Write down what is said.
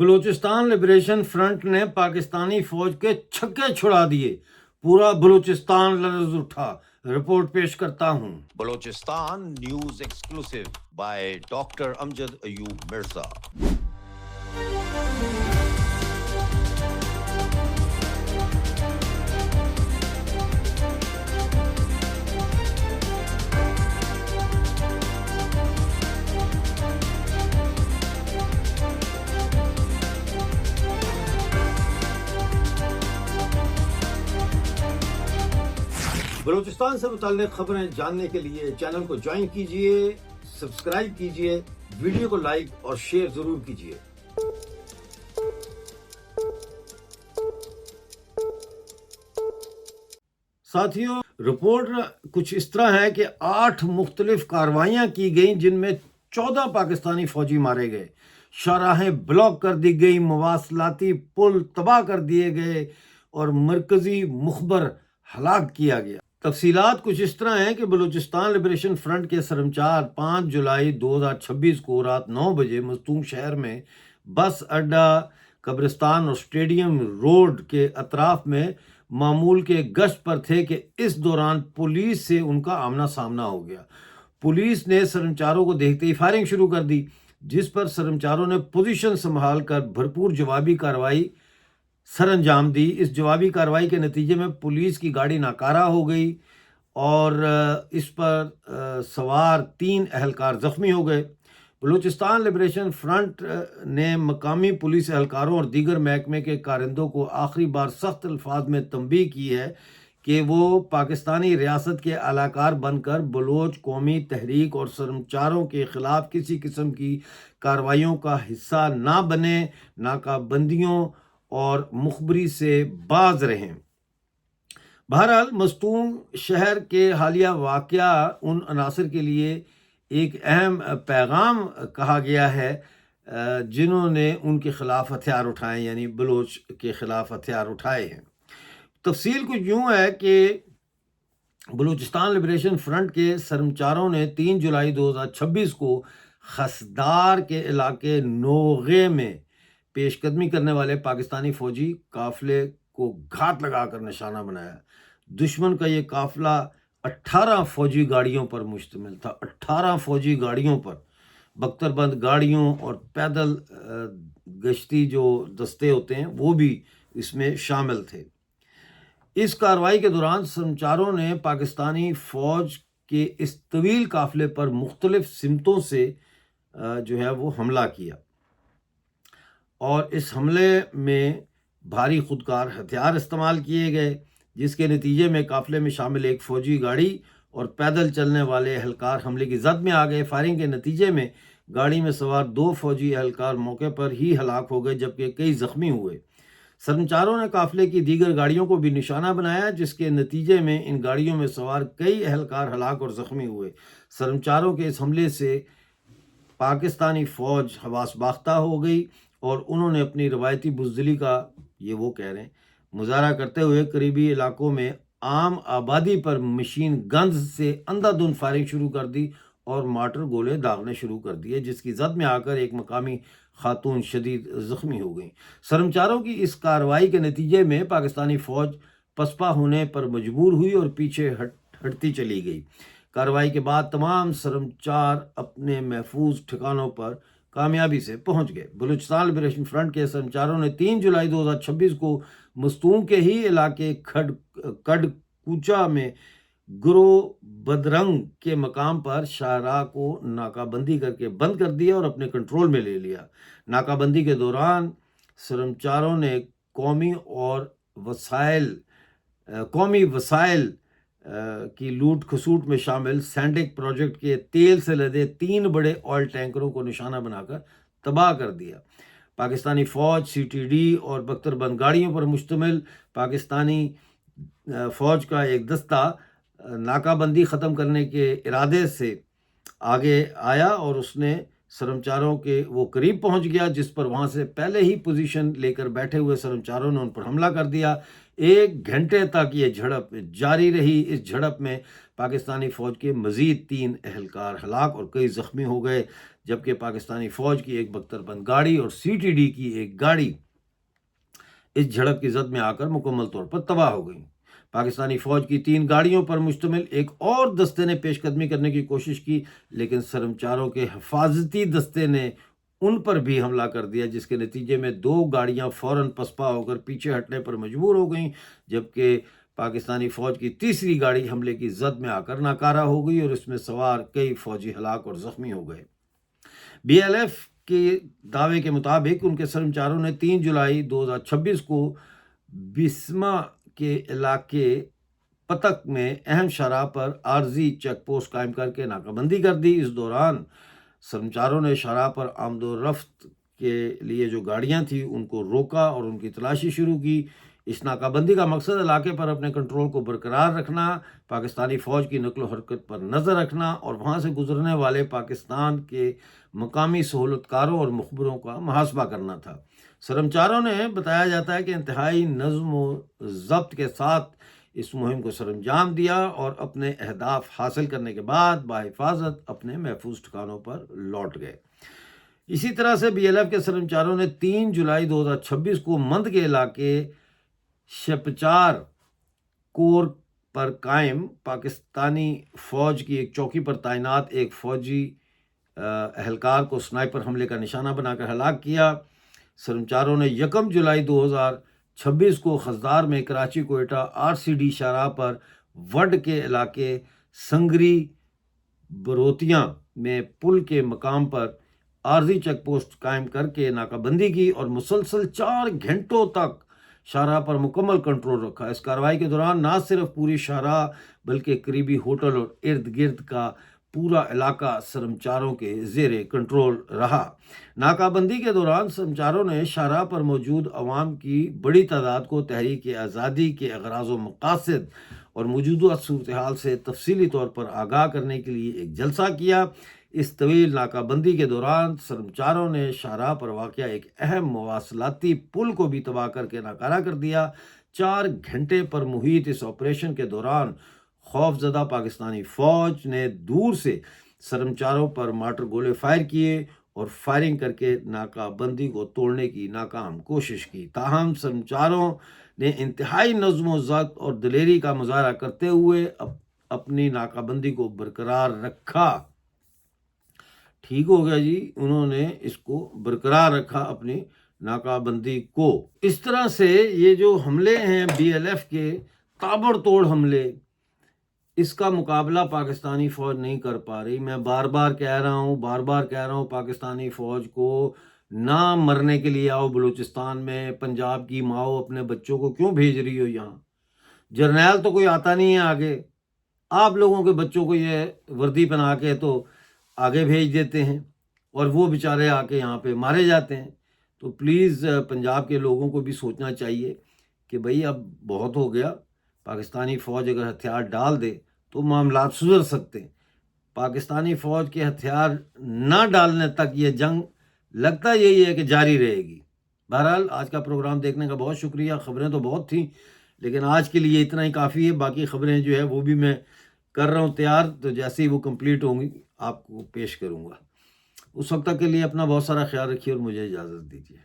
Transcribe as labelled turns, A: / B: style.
A: Balochistan liberation front نے پاکستانی فوج کے چھکے چھڑا دیے، پورا بلوچستان لرز اٹھا۔ رپورٹ پیش کرتا ہوں۔
B: Balochistan news exclusive by doctor Amjad Ayub Mirza.
A: Balochistan سے متعلق خبریں جاننے کے لیے چینل کو جوائن کیجئے، سبسکرائب کیجئے، ویڈیو کو لائک اور شیئر ضرور کیجئے۔ ساتھیوں، رپورٹ کچھ اس طرح ہے کہ 8 مختلف کارروائیاں کی گئیں جن میں 14 پاکستانی فوجی مارے گئے، شاہراہیں بلاک کر دی گئی، مواصلاتی پل تباہ کر دیے گئے اور مرکزی مخبر ہلاک کیا گیا۔ تفصیلات کچھ اس طرح ہیں کہ بلوچستان لبریشن فرنٹ کے سرمچار 5 جولائی 2026 کو رات 9 بجے مستونگ شہر میں بس اڈہ، قبرستان اور اسٹیڈیم روڈ کے اطراف میں معمول کے گشت پر تھے کہ اس دوران پولیس سے ان کا آمنا سامنا ہو گیا۔ پولیس نے سرمچاروں کو دیکھتے ہی فائرنگ شروع کر دی، جس پر سرمچاروں نے پوزیشن سنبھال کر بھرپور جوابی کارروائی سر انجام دی۔ اس جوابی کارروائی کے نتیجے میں پولیس کی گاڑی ناکارہ ہو گئی اور اس پر سوار 3 اہلکار زخمی ہو گئے۔ بلوچستان لبریشن فرنٹ نے مقامی پولیس اہلکاروں اور دیگر محکمے کے کارندوں کو آخری بار سخت الفاظ میں تنبیہ کی ہے کہ وہ پاکستانی ریاست کے اعلیٰ بن کر بلوچ قومی تحریک اور سرمچاروں کے خلاف کسی قسم کی کارروائیوں کا حصہ نہ بنیں، ناکہ بندیوں اور مخبری سے باز رہیں۔ بہرحال مستونگ شہر کے حالیہ واقعہ ان عناصر کے لیے ایک اہم پیغام کہا گیا ہے جنہوں نے ان کے خلاف ہتھیار اٹھائے، یعنی بلوچ کے خلاف ہتھیار اٹھائے ہیں۔ تفصیل کچھ یوں ہے کہ بلوچستان لبریشن فرنٹ کے سرمچاروں نے 3 جولائی 2026 کو خسدار کے علاقے نوغے میں پیش قدمی کرنے والے پاکستانی فوجی قافلے کو گھات لگا کر نشانہ بنایا۔ دشمن کا یہ قافلہ 18 فوجی گاڑیوں پر مشتمل تھا، 18 فوجی گاڑیوں پر، بختر بند گاڑیوں اور پیدل گشتی جو دستے ہوتے ہیں وہ بھی اس میں شامل تھے۔ اس کارروائی کے دوران سرمچاروں نے پاکستانی فوج کے اس طویل قافلے پر مختلف سمتوں سے جو ہے وہ حملہ کیا اور اس حملے میں بھاری خودکار ہتھیار استعمال کیے گئے، جس کے نتیجے میں قافلے میں شامل ایک فوجی گاڑی اور پیدل چلنے والے اہلکار حملے کی زد میں آ گئے۔ فائرنگ کے نتیجے میں گاڑی میں سوار 2 فوجی اہلکار موقع پر ہی ہلاک ہو گئے، جبکہ کئی زخمی ہوئے۔ سرمچاروں نے قافلے کی دیگر گاڑیوں کو بھی نشانہ بنایا، جس کے نتیجے میں ان گاڑیوں میں سوار کئی اہلکار ہلاک اور زخمی ہوئے۔ سرمچاروں کے اس حملے سے پاکستانی فوج حواس باختہ ہو گئی اور انہوں نے اپنی روایتی بزدلی کا وہ کہہ رہے ہیں مظاہرہ کرتے ہوئے قریبی علاقوں میں عام آبادی پر مشین گنز سے اندھا دھند فائرنگ شروع کر دی اور مارٹر گولے داغنے شروع کر دیے، جس کی زد میں آ کر ایک مقامی خاتون شدید زخمی ہو گئیں۔ سرمچاروں کی اس کارروائی کے نتیجے میں پاکستانی فوج پسپا ہونے پر مجبور ہوئی اور پیچھے ہٹتی چلی گئی۔ کارروائی کے بعد تمام سرمچار اپنے محفوظ ٹھکانوں پر کامیابی سے پہنچ گئے۔ بلوچستان لبریشن فرنٹ کے سرمچاروں نے 3 جولائی 2026 کو مستونگ کے ہی علاقے کڈ کوچا میں گرو بدرنگ کے مقام پر شاہراہ کو ناکہ بندی کر کے بند کر دیا اور اپنے کنٹرول میں لے لیا۔ ناکہ بندی کے دوران سرمچاروں نے قومی وسائل کی لوٹ کھسوٹ میں شامل سینڈک پروجیکٹ کے تیل سے لدے 3 بڑے آئل ٹینکروں کو نشانہ بنا کر تباہ کر دیا۔ پاکستانی فوج CTD اور بختر بند گاڑیوں پر مشتمل پاکستانی فوج کا ایک دستہ ناکہ بندی ختم کرنے کے ارادے سے آگے آیا اور اس نے سرمچاروں کے وہ قریب پہنچ گیا، جس پر وہاں سے پہلے ہی پوزیشن لے کر بیٹھے ہوئے سرمچاروں نے ان پر حملہ کر دیا۔ 1 گھنٹے تک یہ جھڑپ جاری رہی۔ اس جھڑپ میں پاکستانی فوج کے مزید 3 اہلکار ہلاک اور کئی زخمی ہو گئے۔ جبکہ پاکستانی فوج کی ایک بختربند گاڑی اور CTD کی ایک گاڑی اس جھڑپ کی زد میں آ کر مکمل طور پر تباہ ہو گئی۔ پاکستانی فوج کی 3 گاڑیوں پر مشتمل ایک اور دستے نے پیش قدمی کرنے کی کوشش کی، لیکن سرمچاروں کے حفاظتی دستے نے ان پر بھی حملہ کر دیا، جس کے نتیجے میں 2 گاڑیاں فوراً پسپا ہو کر پیچھے ہٹنے پر مجبور ہو گئیں، جبکہ پاکستانی فوج کی تیسری گاڑی حملے کی زد میں آ کر ناکارہ ہو گئی اور اس میں سوار کئی فوجی ہلاک اور زخمی ہو گئے۔ BLF کے دعوے کے مطابق ان کے سرمچاروں نے 3 جولائی 2026 کو بسما کے علاقے پتک میں اہم شاہراہ پر عارضی چیک پوسٹ قائم کر کے ناکہ بندی کر دی۔ اس دوران سرمچاروں نے شاہراہ پر آمد و رفت کے لیے جو گاڑیاں تھیں ان کو روکا اور ان کی تلاشی شروع کی۔ اس ناکہ بندی کا مقصد علاقے پر اپنے کنٹرول کو برقرار رکھنا، پاکستانی فوج کی نقل و حرکت پر نظر رکھنا اور وہاں سے گزرنے والے پاکستان کے مقامی سہولت کاروں اور مخبروں کا محاسبہ کرنا تھا۔ سرمچاروں نے بتایا جاتا ہے کہ انتہائی نظم و ضبط کے ساتھ اس مہم کو سر انجام دیا اور اپنے اہداف حاصل کرنے کے بعد بحفاظت اپنے محفوظ ٹھکانوں پر لوٹ گئے۔ اسی طرح سے BLF کے سرمچاروں نے 3 جولائی 2026 کو مند کے علاقے شپچار کور پر قائم پاکستانی فوج کی ایک چوکی پر تعینات ایک فوجی اہلکار کو سنائپر حملے کا نشانہ بنا کر ہلاک کیا۔ سرمچاروں نے 1 جولائی 2026 کو خزدار میں کراچی کوئٹہ RCD شاہراہ پر وڈ کے علاقے سنگری بروتیاں میں پل کے مقام پر عارضی چیک پوسٹ قائم کر کے ناکہ بندی کی اور مسلسل 4 گھنٹوں تک شاہراہ پر مکمل کنٹرول رکھا۔ اس کارروائی کے دوران نہ صرف پوری شاہراہ بلکہ قریبی ہوٹل اور ارد گرد کا پورا علاقہ سرمچاروں کے زیر کنٹرول رہا۔ ناکہ بندی کے دوران سرمچاروں نے شاہراہ پر موجود عوام کی بڑی تعداد کو تحریک آزادی کے اغراض و مقاصد اور موجودہ صورتحال سے تفصیلی طور پر آگاہ کرنے کے لیے ایک جلسہ کیا۔ اس طویل ناکہ بندی کے دوران سرمچاروں نے شاہراہ پر واقع ایک اہم مواصلاتی پل کو بھی تباہ کر کے ناکارہ کر دیا۔ 4 گھنٹے پر محیط اس آپریشن کے دوران خوف زدہ پاکستانی فوج نے دور سے سرمچاروں پر مارٹر گولے فائر کیے اور فائرنگ کر کے ناکہ بندی کو توڑنے کی ناکام کوشش کی۔ تاہم سرمچاروں نے انتہائی نظم و ضبط اور دلیری کا مظاہرہ کرتے ہوئے اپنی ناکہ بندی کو برقرار رکھا۔ ٹھیک ہو گیا جی، انہوں نے اس کو برقرار رکھا اپنی ناکہ بندی کو۔ اس طرح سے یہ جو حملے ہیں BLF کے تابڑ توڑ حملے، اس کا مقابلہ پاکستانی فوج نہیں کر پا رہی۔ میں بار بار کہہ رہا ہوں پاکستانی فوج کو نہ مرنے کے لیے آؤ بلوچستان میں۔ پنجاب کی ماؤ اپنے بچوں کو کیوں بھیج رہی ہو یہاں؟ جرنیل تو کوئی آتا نہیں ہے آگے، آپ لوگوں کے بچوں کو یہ وردی پہنا کے تو آگے بھیج دیتے ہیں اور وہ بیچارے آ کے یہاں پہ مارے جاتے ہیں۔ تو پلیز پنجاب کے لوگوں کو بھی سوچنا چاہیے کہ بھئی اب بہت ہو گیا۔ پاکستانی فوج اگر ہتھیار ڈال دے تو معاملات سدھر سکتے ہیں۔ پاکستانی فوج کے ہتھیار نہ ڈالنے تک یہ جنگ لگتا یہی ہے کہ جاری رہے گی۔ بہرحال آج کا پروگرام دیکھنے کا بہت شکریہ۔ خبریں تو بہت تھیں لیکن آج کے لیے اتنا ہی کافی ہے۔ باقی خبریں جو ہے وہ بھی میں کر رہا ہوں تیار، تو جیسے ہی وہ کمپلیٹ ہوں گی آپ کو پیش کروں گا۔ اس وقت تک کے لیے اپنا بہت سارا خیال رکھیے اور مجھے اجازت دیجیے۔